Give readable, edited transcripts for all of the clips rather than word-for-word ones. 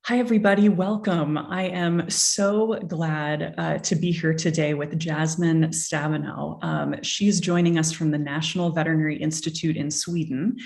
Hi, everybody. Welcome. I am so glad to be here today with Jasmine Stavenow. She's joining us from the National Veterinary Institute in Sweden,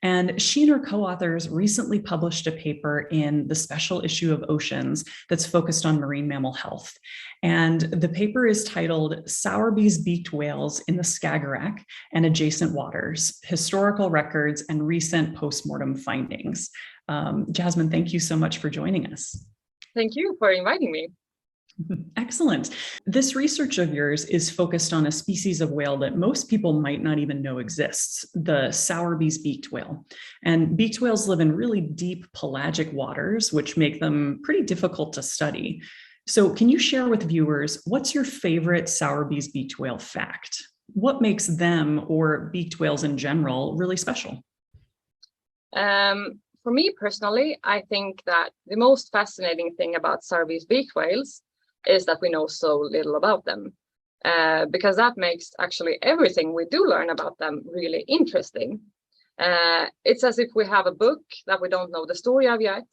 and she and her co-authors recently published a paper in the special issue of Oceans that's focused on marine mammal health. And the paper is titled Sowerby's Beaked Whales in the Skagerrak and Adjacent Waters, Historical Records and Recent Postmortem Findings. Jasmine, thank you so much for joining us. Thank you for inviting me. Excellent. This research of yours is focused on a species of whale that most people might not even know exists, the Sowerby's beaked whale. And beaked whales live in really deep pelagic waters, which make them pretty difficult to study. So can you share with viewers, what's your favorite Sowerby's beaked whale fact? What makes them, or beaked whales in general, really special? For me personally, I think that the most fascinating thing about Sowerby's beaked whales is that we know so little about them, because that makes actually everything we do learn about them really interesting. It's as if we have a book that we don't know the story of yet,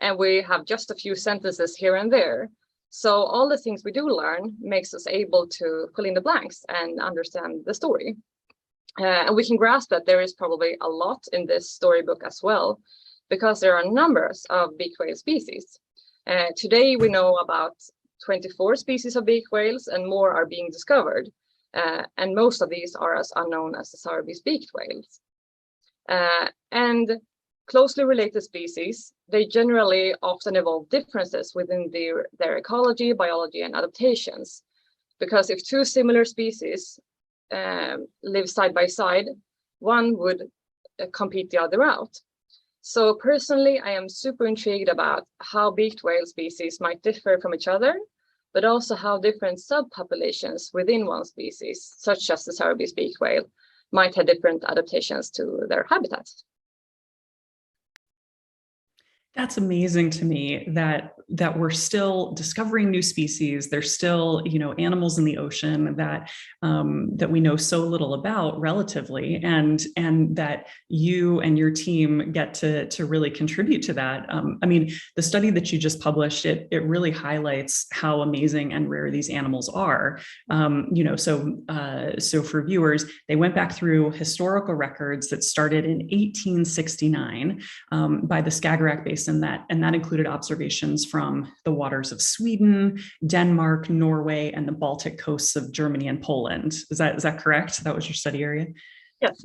and we have just a few sentences here and there. So all the things we do learn makes us able to fill in the blanks and understand the story. And we can grasp that there is probably a lot in this storybook as well, because there are numbers of beaked whale species. Today we know about 24 species of beaked whales, and more are being discovered. And most of these are as unknown as the Sowerby's beaked whales. And closely related species, they generally often evolve differences within their ecology, biology, and adaptations. Because if two similar species live side by side, one would compete the other out. So personally, I am super intrigued about how beaked whale species might differ from each other, but also how different subpopulations within one species, such as the Sowerby's beaked whale, might have different adaptations to their habitats. That's amazing to me that we're still discovering new species. There's still, animals in the ocean that that we know so little about relatively, and that you and your team get to really contribute to that. I mean, the study that you just published, it really highlights how amazing and rare these animals are. So for viewers, they went back through historical records that started in 1869 by the Skagerrak Basin. And that included observations from the waters of Sweden, Denmark, Norway, and the Baltic coasts of Germany and Poland. Is that correct? That was your study area? Yes.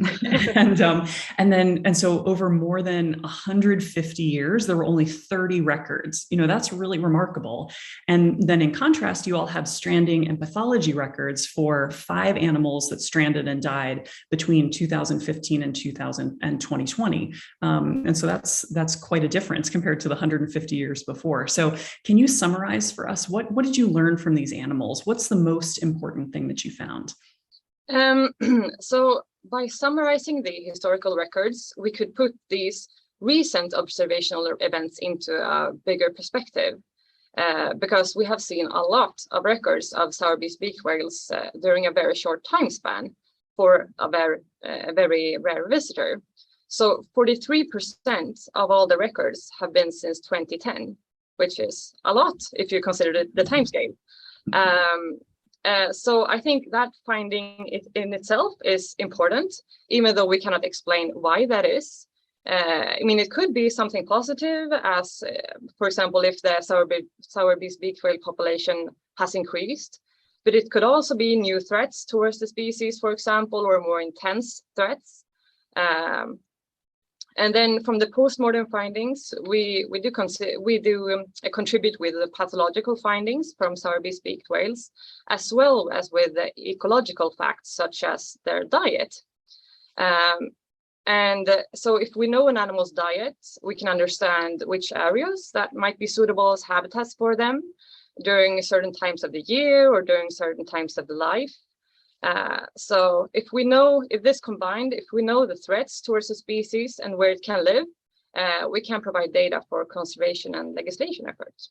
and so over more than 150 years, there were only 30 records. That's really remarkable. And then in contrast, you all have stranding and pathology records for 5 animals that stranded and died between 2015 and 2020. And so that's quite a difference compared to the 150 years before. So can you summarize for us, what did you learn from these animals? What's the most important thing that you found? So by summarizing the historical records, we could put these recent observational events into a bigger perspective, because we have seen a lot of records of Sowerby's beaked whales during a very short time span for a very rare visitor. So 43% of all the records have been since 2010, which is a lot if you consider the timescale. So I think that finding in itself is important, even though we cannot explain why that is. I mean, it could be something positive, as, for example, if the Sowerby's beaked whale population has increased, but it could also be new threats towards the species, for example, or more intense threats. And then from the postmortem findings, we do contribute with the pathological findings from Sowerby's beaked whales, as well as with the ecological facts, such as their diet. So if we know an animal's diet, we can understand which areas that might be suitable as habitats for them during certain times of the year or during certain times of the life. So if we know the threats towards the species and where it can live, we can provide data for conservation and legislation efforts.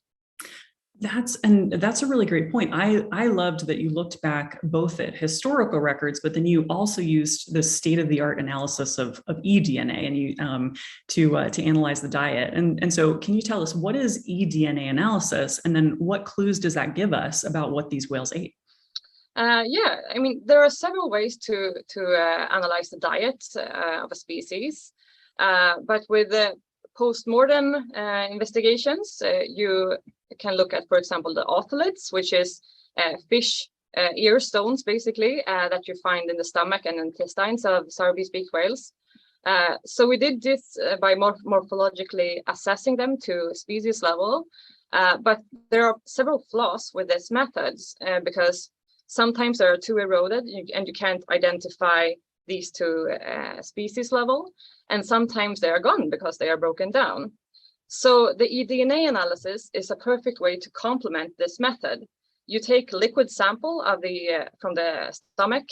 That's a really great point. I loved that you looked back both at historical records, but then you also used the state of the art analysis of eDNA and you to analyze the diet. And so, can you tell us what is eDNA analysis, and then what clues does that give us about what these whales ate? Yeah, I mean, there are several ways to analyze the diet of a species, but with post-mortem investigations, you can look at, for example, the otoliths, which is fish ear stones, basically, that you find in the stomach and intestines of Sowerbys beaked whales. So we did this by morphologically assessing them to species level, but there are several flaws with these methods because sometimes they are too eroded and you can't identify these to species level, and sometimes they are gone because they are broken down. So the eDNA analysis is a perfect way to complement this method. You take liquid sample of from the stomach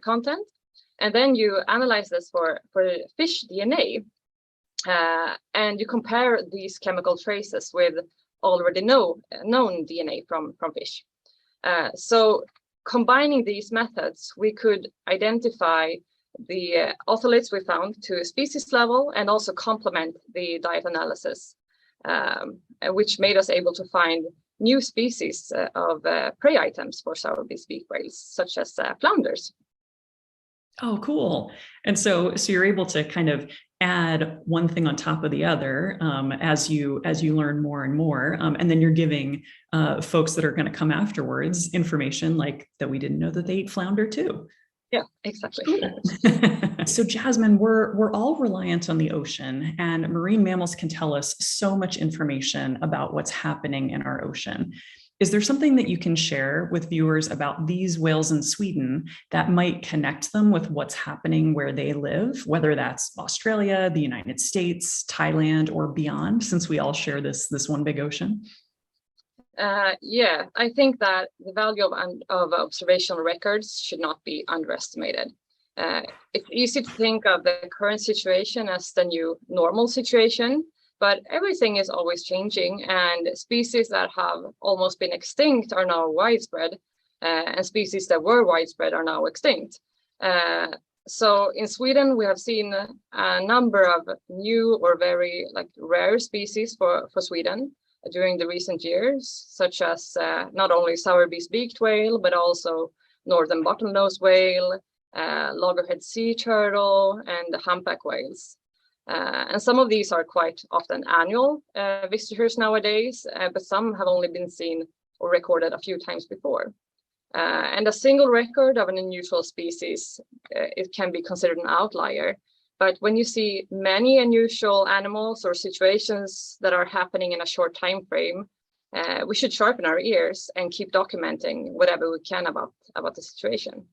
content, and then you analyze this for fish DNA, and you compare these chemical traces with already known DNA from fish. So combining these methods, we could identify the otoliths we found to species level and also complement the diet analysis, which made us able to find new species of prey items for Sowerbys beaked whales, such as flounders. Oh, cool. And so you're able to kind of add one thing on top of the other as you learn more and more, and then you're giving folks that are going to come afterwards information like that we didn't know that they eat flounder too. Yeah, exactly. Cool. So Jasmine, we're all reliant on the ocean, and marine mammals can tell us so much information about what's happening in our ocean. Is there something that you can share with viewers about these whales in Sweden that might connect them with what's happening where they live, whether that's Australia, the United States, Thailand, or beyond, since we all share this one big ocean? Yeah, I think that the value of observational records should not be underestimated. It's easy to think of the current situation as the new normal situation, but everything is always changing, and species that have almost been extinct are now widespread, and species that were widespread are now extinct. So in Sweden, we have seen a number of new or very rare species for Sweden during the recent years, such as not only Sowerby's beaked whale, but also northern bottlenose whale, loggerhead sea turtle, and the humpback whales. And some of these are quite often annual visitors nowadays, but some have only been seen or recorded a few times before. And a single record of an unusual species, it can be considered an outlier. But when you see many unusual animals or situations that are happening in a short time frame, we should sharpen our ears and keep documenting whatever we can about the situation.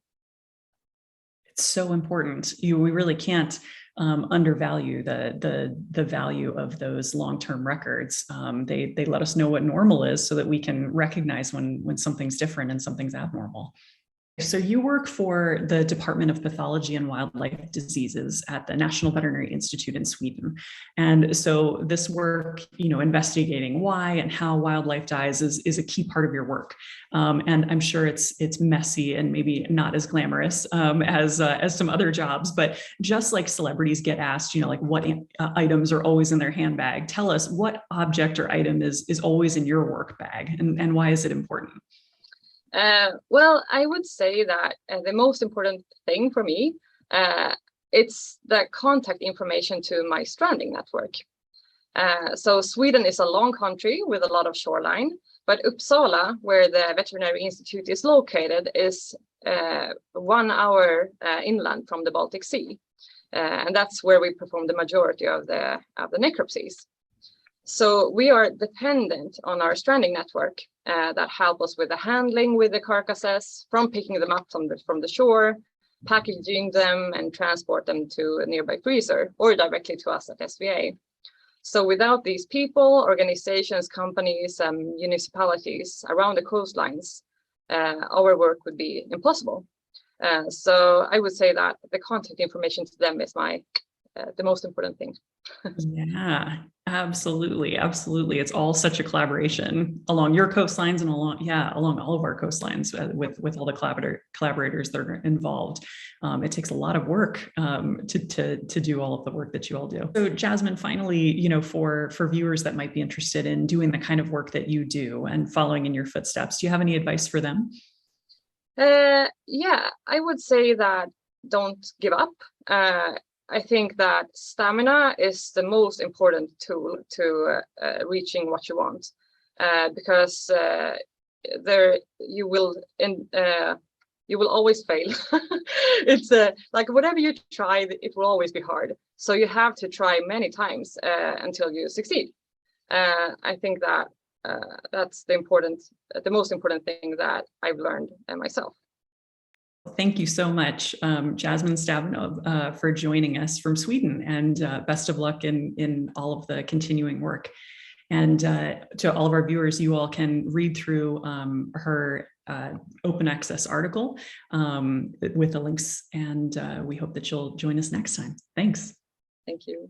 It's so important. We really can't undervalue the value of those long-term records. They let us know what normal is so that we can recognize when something's different and something's abnormal. So you work for the Department of Pathology and Wildlife Diseases at the National Veterinary Institute in Sweden. And so this work, investigating why and how wildlife dies is a key part of your work. And I'm sure it's messy and maybe not as glamorous as some other jobs, but just like celebrities get asked, what items are always in their handbag, tell us what object or item is always in your work bag, and why is it important? Well, I would say that the most important thing for me, it's the contact information to my stranding network. So Sweden is a long country with a lot of shoreline, but Uppsala, where the Veterinary Institute is located, is 1 hour inland from the Baltic Sea. And that's where we perform the majority of the necropsies. So we are dependent on our stranding network that help us with the handling with the carcasses, from picking them up from the shore, packaging them and transport them to a nearby freezer or directly to us at SVA. So without these people, organizations, companies, and municipalities around the coastlines, our work would be impossible. So I would say that the contact information to them is the most important thing. Yeah, absolutely. Absolutely. It's all such a collaboration along your coastlines and along all of our coastlines with all the collaborators that are involved. It takes a lot of work to do all of the work that you all do. So Jasmine, finally, for viewers that might be interested in doing the kind of work that you do and following in your footsteps, do you have any advice for them? Yeah, I would say that don't give up. I think that stamina is the most important tool to reaching what you want, because there you will always fail. It's like whatever you try, it will always be hard. So you have to try many times until you succeed. I think that that's the most important thing that I've learned myself. Thank you so much, Jasmine Stavenow, for joining us from Sweden, and best of luck in all of the continuing work. And to all of our viewers, you all can read through her open access article with the links, and we hope that you'll join us next time. Thanks. Thank you.